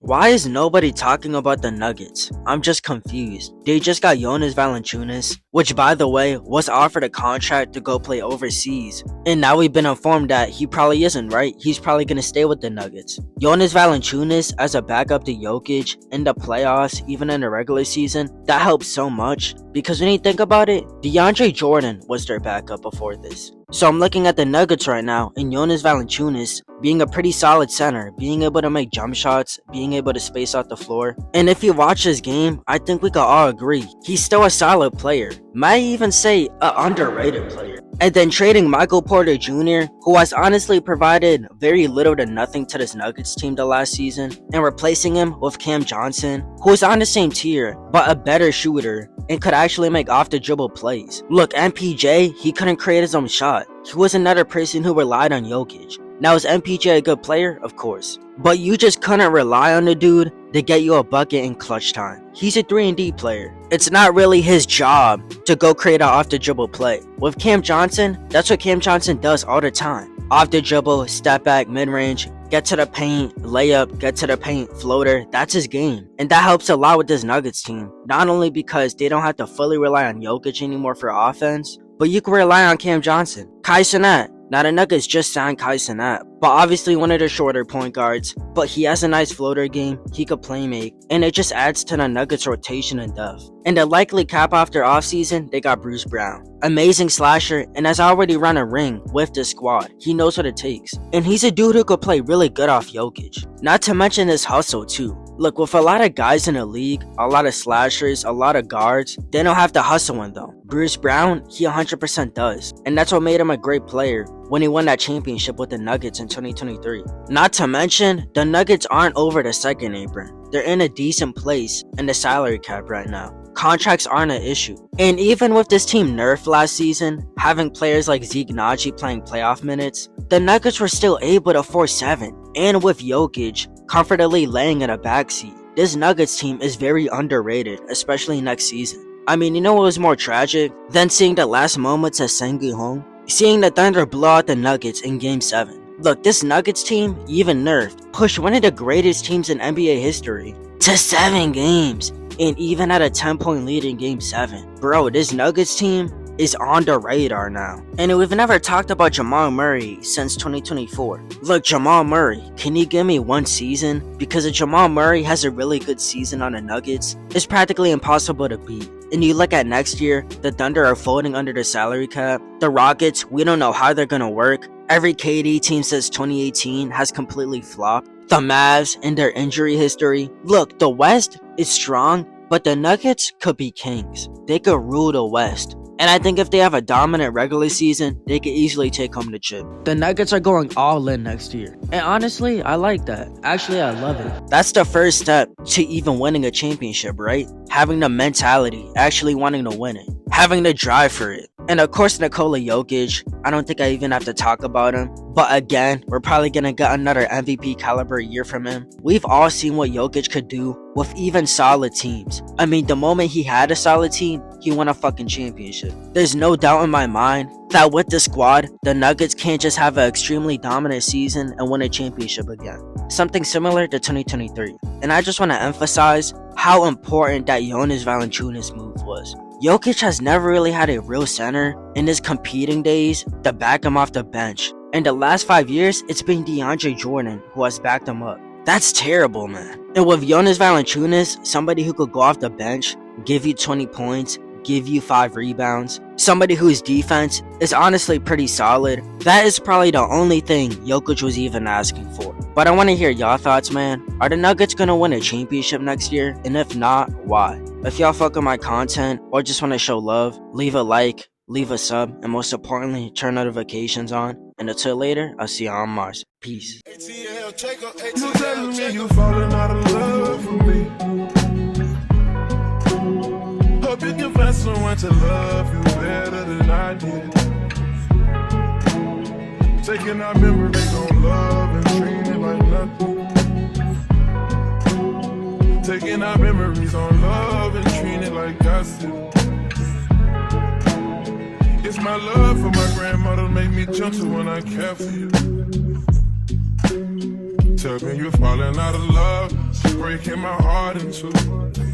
Why is nobody talking about the Nuggets? I'm just confused. They just got Jonas Valanciunas, which by the way was offered a contract to go play overseas, and now we've been informed that he probably isn't, right? He's probably gonna stay with the Nuggets. Jonas Valanciunas as a backup to Jokic in the playoffs, even in the regular season, that helps so much because when you think about it, DeAndre Jordan was their backup before this. So I'm looking at the Nuggets right now, and Jonas Valanciunas being a pretty solid center, being able to make jump shots, being able to space out the floor. And if you watch this game, I think we can all agree, he's still a solid player. Might even say an underrated player. And then trading Michael Porter Jr., who has honestly provided very little to nothing to this Nuggets team the last season, and replacing him with Cam Johnson, who is on the same tier, but a better shooter, and could actually make off-the-dribble plays. Look, MPJ, he couldn't create his own shot. He was another person who relied on Jokic. Now, is MPJ a good player? Of course. But you just couldn't rely on the dude to get you a bucket in clutch time. He's a 3-and-D player. It's not really his job to go create an off-the-dribble play. With Cam Johnson, that's what Cam Johnson does all the time. Off-the-dribble, step back, mid-range, get to the paint, layup, get to the paint, floater. That's his game. And that helps a lot with this Nuggets team. Not only because they don't have to fully rely on Jokic anymore for offense, but you can rely on Cam Johnson. Kai Cenat. Now the Nuggets just signed Kai Cenat, but obviously one of the shorter point guards, but he has a nice floater game, he could play make, and it just adds to the Nuggets rotation and depth. And to likely cap off their offseason, they got Bruce Brown. Amazing slasher, and has already run a ring with the squad. He knows what it takes. And he's a dude who could play really good off Jokic. Not to mention his hustle too. Look, with a lot of guys in the league, a lot of slashers, a lot of guards, they don't have to hustle one though. Bruce Brown, he 100% does. And that's what made him a great player when he won that championship with the Nuggets in 2023. Not to mention, the Nuggets aren't over the second apron. They're in a decent place in the salary cap right now. Contracts aren't an issue. And even with this team nerfed last season, having players like Zeke Naji playing playoff minutes, the Nuggets were still able to force 7. And with Jokic comfortably laying in a backseat, this Nuggets team is very underrated, especially next season. I mean, you know what was more tragic than seeing the last moments of Sengun Hong? Seeing the Thunder blow out the Nuggets in Game 7. Look, this Nuggets team, even nerfed, pushed one of the greatest teams in NBA history to 7 games, and even had a 10-point lead in Game 7. Bro, this Nuggets team is on the radar now. And we've never talked about Jamal Murray since 2024. Look, Jamal Murray, can you give me one season? Because if Jamal Murray has a really good season on the Nuggets, it's practically impossible to beat. And you look at next year, the Thunder are folding under the salary cap. The Rockets, we don't know how they're gonna work. Every KD team since 2018 has completely flopped. The Mavs and their injury history. Look, the West is strong, but the Nuggets could be kings. They could rule the West. And I think if they have a dominant regular season, they could easily take home the chip. The Nuggets are going all in next year. And honestly, I like that. Actually, I love it. That's the first step to even winning a championship, right? Having the mentality, actually wanting to win it. Having the drive for it. And of course, Nikola Jokic, I don't think I even have to talk about him. But again, we're probably going to get another MVP caliber year from him. We've all seen what Jokic could do with even solid teams. I mean, the moment he had a solid team, he won a fucking championship. There's no doubt in my mind that with the squad, the Nuggets can't just have an extremely dominant season and win a championship again. Something similar to 2023. And I just want to emphasize how important that Jonas Valanciunas move was. Jokic has never really had a real center in his competing days to back him off the bench. In the last 5 years, it's been DeAndre Jordan who has backed him up. That's terrible, man. And with Jonas Valanciunas, somebody who could go off the bench, give you 20 points, give you 5 rebounds, somebody whose defense is honestly pretty solid, that is probably the only thing Jokic was even asking for. But I want to hear y'all thoughts, man. Are the Nuggets going to win a championship next year? And if not, why? If y'all fuck with my content or just want to show love, leave a like, leave a sub, and most importantly, turn notifications on. And until later, I'll see y'all on Mars. Peace. You telling me you falling out of love with me. Hope you can find someone to love you better than I did. Taking our memories on love and treating it like nothing. Taking our memories on love and treating it like gossip. It's my love for my grandmother make me gentle when I care for you. Tell me you're falling out of love. breaking my heart in two.